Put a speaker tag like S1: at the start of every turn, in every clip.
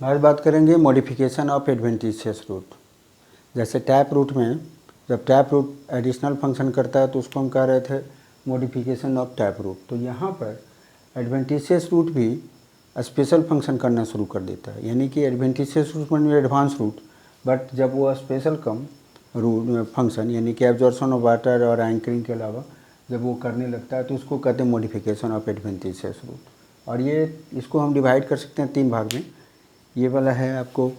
S1: आज बात करेंगे मॉडिफिकेशन ऑफ एडवेंटिशियस रूट। जैसे टैप रूट में जब टैप रूट एडिशनल फंक्शन करता है तो उसको हम कह रहे थे मॉडिफिकेशन ऑफ टैप रूट। तो यहाँ पर एडवेंटिशियस रूट भी स्पेशल फंक्शन करना शुरू कर देता है, यानी कि एडवेंटिशियस रूट में एडवांस रूट, बट जब वो स्पेशल कम रूट फंक्शन यानी कि एब्जॉर्प्शन ऑफ वाटर और एंकरिंग के अलावा जब वो करने लगता है तो उसको कहते हैं मॉडिफिकेशन ऑफ एडवेंटिशियस रूट। और ये इसको हम डिवाइड कर सकते हैं 3 भाग में। ये वाला है आपको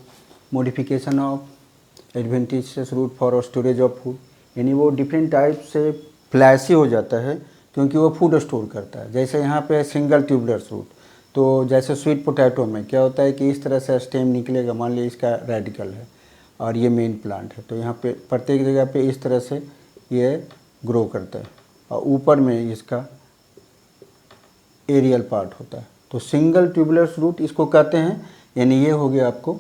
S1: modification of adventitious root for storage of food, यानी वो डिफरेंट टाइप से फ्लैशी हो जाता है क्योंकि वो फूड स्टोर करता है। जैसे यहाँ पे सिंगल ट्यूबलर रूट, तो जैसे स्वीट पोटैटो में क्या होता है कि इस तरह से स्टेम निकलेगा, मान लीजिए इसका रेडिकल है और ये मेन प्लांट है, तो यहाँ पे प्रत्येक जगह पे इस तरह से ये ग्रो करता है और ऊपर में इसका एरियल पार्ट होता है। तो सिंगल ट्यूबुलर रूट इसको कहते हैं, यानी ये हो गया आपको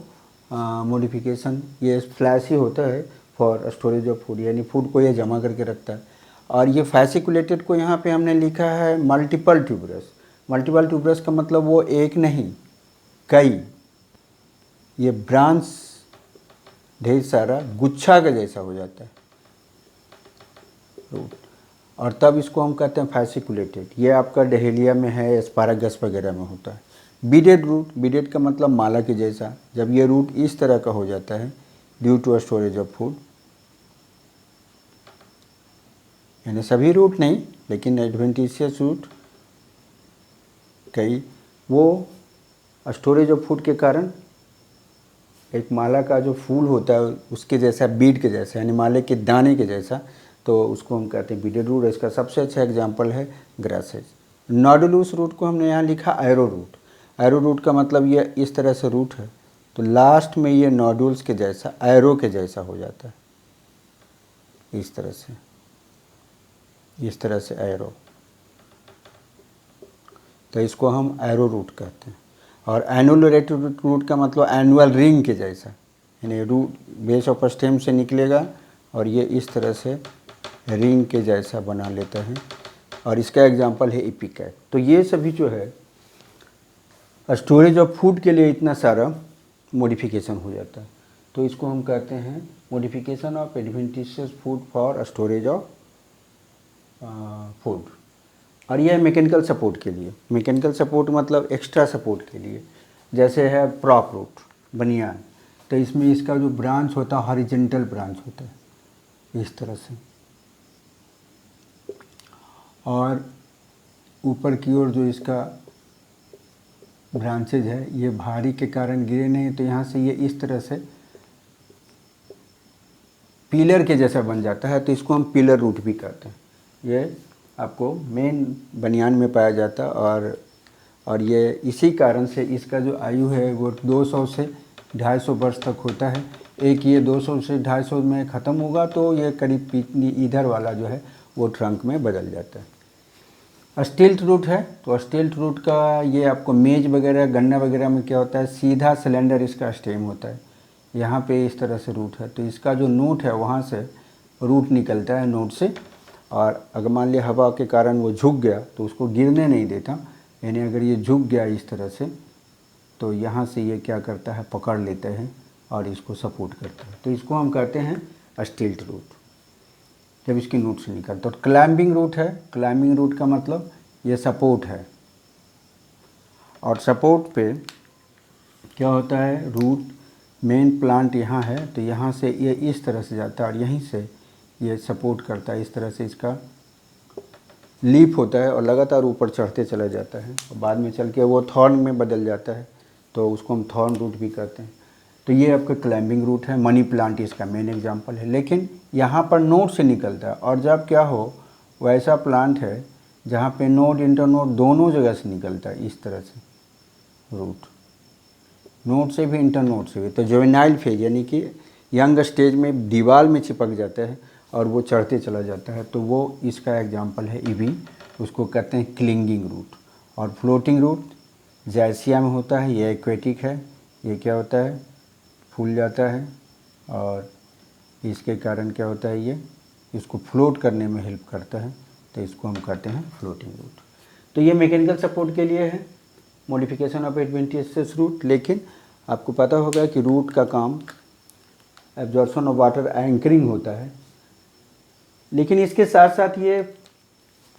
S1: मॉडिफिकेशन। ये फ्लैशी होता है फॉर स्टोरेज ऑफ फूड, यानी फूड को ये जमा करके रखता है। और ये फैसिकुलेटेड को यहाँ पे हमने लिखा है मल्टीपल ट्यूबरस। मल्टीपल ट्यूबरस का मतलब वो एक नहीं कई, ये ब्रांच ढेर सारा गुच्छा का जैसा हो जाता है रूट, और तब इसको हम कहते हैं फैसिकुलेटेड। ये आपका डहेलिया में है, एस्पारागस वगैरह में होता है। बीडेड रूट, बीडेड का मतलब माला के जैसा, जब ये रूट इस तरह का हो जाता है due to storage of food, यानी सभी रूट नहीं लेकिन एडवेंटिशियस रूट कई, वो स्टोरेज ऑफ फूड के कारण एक माला का जो फूल होता है उसके जैसा, बीड के जैसा, यानी माले के दाने के जैसा, तो उसको हम कहते हैं बीडेड रूट। इसका सबसे अच्छा एग्जांपल है ग्रासेज। नॉडुलस रूट को हमने यहाँ लिखा एरो रूट। एरो रूट का मतलब ये इस तरह से रूट है तो लास्ट में ये नॉडुल्स के जैसा, एरो के जैसा हो जाता है, इस तरह से एरो, तो इसको हम एरो रूट कहते हैं। और एनुलरेटेड रूट का मतलब एनुअल रिंग के जैसा, यानी रूट बेस ऑफ स्टेम से निकलेगा और ये इस तरह से रिंग के जैसा बना लेता है, और इसका एग्जांपल है इपिकैट। तो ये सभी जो है स्टोरेज ऑफ फूड के लिए इतना सारा मॉडिफिकेशन हो जाता है, तो इसको हम कहते हैं modification of adventitious food for storage of food. और यह मैकेनिकल सपोर्ट के लिए, मैकेनिकल सपोर्ट मतलब एक्स्ट्रा सपोर्ट के लिए, जैसे है प्रॉप रूट, बनियान, तो इसमें इसका जो ब्रांच होता है हॉरिजेंटल ब्रांच होता है इस तरह से, और ऊपर की ओर जो इसका ब्रांचेज है ये भारी के कारण गिरे नहीं, तो यहाँ से ये इस तरह से पिलर के जैसा बन जाता है, तो इसको हम पिलर रूट भी कहते हैं। ये आपको मेन बनियान में पाया जाता है, और ये इसी कारण से इसका जो आयु है वो 200 से 250 वर्ष तक होता है। एक ये 200 से 250 में ख़त्म होगा तो ये करीब इधर वाला जो है वो ट्रंक में बदल जाता है। स्टिल्ट रूट है, तो स्टिल्ट रूट का ये आपको मेज वगैरह, गन्ना वगैरह में क्या होता है, सीधा सिलेंडर इसका स्टेम होता है, यहाँ पे इस तरह से रूट है, तो इसका जो नोट है वहाँ से रूट निकलता है नोट से, और अगर मान लिया हवा के कारण वो झुक गया तो उसको गिरने नहीं देता, यानी अगर ये झुक गया इस तरह से तो यहाँ से ये क्या करता है, पकड़ लेते हैं और इसको सपोर्ट करता है, तो इसको हम कहते हैं स्टिल्ट रूट जब इसकी नोट से निकलता है। तो क्लाइंबिंग रूट है, क्लाइंबिंग रूट का मतलब ये सपोर्ट है, और सपोर्ट पे क्या होता है, रूट मेन प्लांट यहाँ है तो यहाँ से ये इस तरह से जाता है और यहीं से ये सपोर्ट करता है, इस तरह से इसका लीफ होता है और लगातार ऊपर चढ़ते चला जाता है, और बाद में चल के वो थॉर्न में बदल जाता है, तो उसको हम थॉर्न रूट भी कहते हैं। तो ये आपका क्लाइंबिंग रूट है। मनी प्लांट इसका मेन एग्जांपल है, लेकिन यहाँ पर नोड से निकलता है, और जब क्या हो वैसा प्लांट है जहाँ पे नोड इंटरनोड दोनों जगह से निकलता है, इस तरह से रूट, नोड से भी इंटरनोड से भी। तो जुवेनाइल फेज यानी कि यंग स्टेज में दीवार में चिपक जाता है और वो चढ़ते चला जाता है, तो वो इसका एग्जांपल है इवी, उसको कहते हैं क्लिंगिंग रूट। और फ्लोटिंग रूट जैसिया में होता है, ये एक्वेटिक है, ये क्या होता है, फूल जाता है, और इसके कारण क्या होता है, ये इसको फ्लोट करने में हेल्प करता है, तो इसको हम कहते हैं फ्लोटिंग रूट। तो ये मैकेनिकल सपोर्ट के लिए है, मॉडिफिकेशन ऑफ एडवेंटिशियस रूट। लेकिन आपको पता होगा कि रूट का काम एब्जॉर्प्शन ऑफ वाटर एंकरिंग होता है, लेकिन इसके साथ साथ ये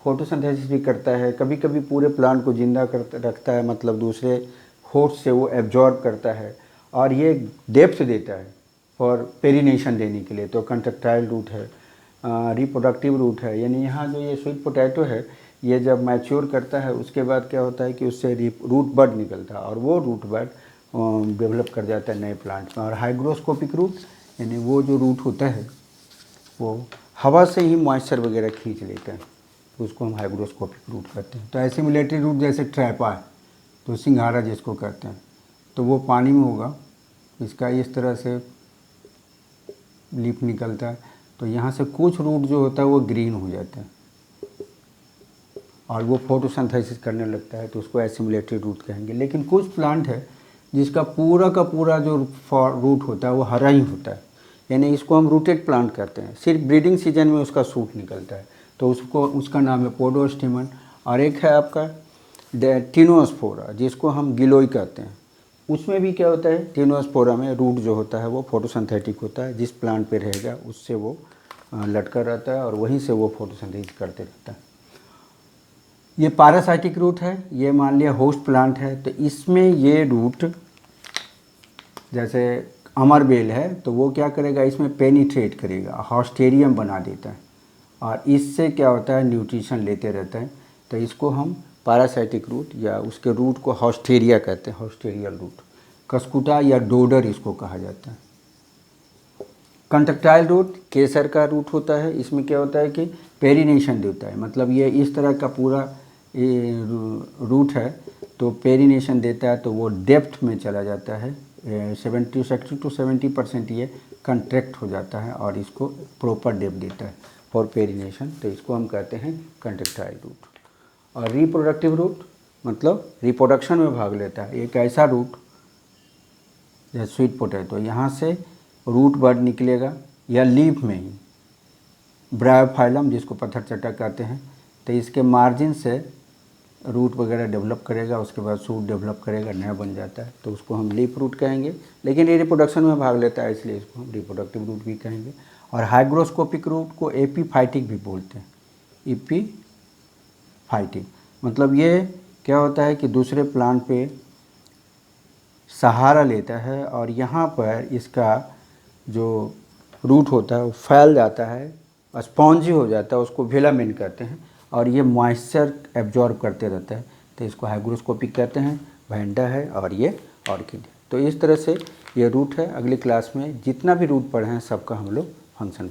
S1: फोटोसिंथेसिस भी करता है। कभी कभी पूरे प्लांट को जिंदा कर रखता है, मतलब दूसरे होस्ट से वो एब्जॉर्ब करता है, और ये डेप्थ देता है फॉर पेरिनेशन देने के लिए। तो कंट्रैक्टाइल रूट है, रिप्रोडक्टिव रूट है, यानी यहाँ जो ये स्वीट पोटैटो है ये जब मैच्योर करता है उसके बाद क्या होता है कि उससे रूट बड निकलता है, और वो रूट बड डेवलप कर जाता है नए प्लांट में। और हाइग्रोस्कोपिक रूट यानी वो जो रूट होता है वो हवा से ही मॉइस्चर वगैरह खींच लेता है, तो उसको हम हाइग्रोस्कोपिक रूट कहते हैं। तो एसिमुलेटरी रूट जैसे ट्रैपा है, तो सिंघाड़ा जिसको कहते हैं, तो वो पानी में होगा, इसका इस तरह से लीफ निकलता है। तो यहाँ से कुछ रूट जो होता है वो ग्रीन हो जाता है और वो फोटोसिंथेसिस करने लगता है, तो उसको एसिमुलेटरी रूट कहेंगे। लेकिन कुछ प्लांट है जिसका पूरा का पूरा जो रूट होता है वो हरा ही होता है, यानी इसको हम रूटेड प्लांट कहते हैं। सिर्फ ब्रीडिंग सीजन में उसका सूट निकलता है, तो उसका नाम है पोडोस्टिमन। और एक है आपका टिनोस्पोरा जिसको हम गिलोय कहते हैं। उसमें भी क्या होता है, टिनोस्पोरा में रूट जो होता है वो फोटोसिंथेटिक होता है, जिस प्लांट पे रहेगा उससे वो लटका रहता है और वहीं से वो फोटोसिंथेसिस करते रहता है। ये पैरासाइटिक रूट है, ये मान लिया होस्ट प्लांट है, तो इसमें ये रूट जैसे अमरबेल है तो वो क्या करेगा, इसमें पेनिट्रेट करेगा, हॉस्टेरियम बना देता है और इससे क्या होता है न्यूट्रिशन लेते रहता है। तो इसको हम पैरासाइटिक रूट या उसके रूट को हॉस्टेरिया कहते हैं, हॉस्टेरियल रूट। कस्कुटा या डोडर इसको कहा जाता है। कंट्रैक्टाइल रूट केसर का रूट होता है, इसमें क्या होता है कि पेरिनेशन देता है, मतलब ये इस तरह का पूरा रूट है तो पेरिनेशन देता है, तो वो डेप्थ में चला जाता है, 60 to 70% ये कंट्रैक्ट हो जाता है और इसको प्रॉपर डेप्थ देता है फॉर पेरिनेशन, तो इसको हम कहते हैं कंट्रैक्टाइल रूट। और रिप्रोडक्टिव रूट मतलब रिप्रोडक्शन में भाग लेता है, एक ऐसा रूट जैसे स्वीट पोटैटो, यहाँ से रूट बड निकलेगा या लीफ में ही ब्रायोफाइलम जिसको पत्थर चट्टा कहते हैं, तो इसके मार्जिन से रूट वगैरह डेवलप करेगा, उसके बाद सूट डेवलप करेगा, नया बन जाता है, तो उसको हम लीफ रूट कहेंगे। लेकिन ये रिप्रोडक्शन में भाग लेता है इसलिए इसको हम रिप्रोडक्टिव रूट भी कहेंगे। और हाइग्रोस्कोपिक रूट को एपीफाइटिक भी बोलते हैं। एपीफाइटिक मतलब ये क्या होता है कि दूसरे प्लांट पे सहारा लेता है और यहाँ पर इसका जो रूट होता है वो फैल जाता है, स्पॉन्जी हो जाता है, उसको वेलामेन कहते हैं, और ये मॉइस्चर एब्जॉर्ब करते रहता है, तो इसको हाइग्रोस्कोपिक कहते हैं। वैंडा है और ये ऑर्किड है। तो इस तरह से ये रूट है। अगली क्लास में जितना भी रूट पढ़े हैं सबका हम लोग फंक्शन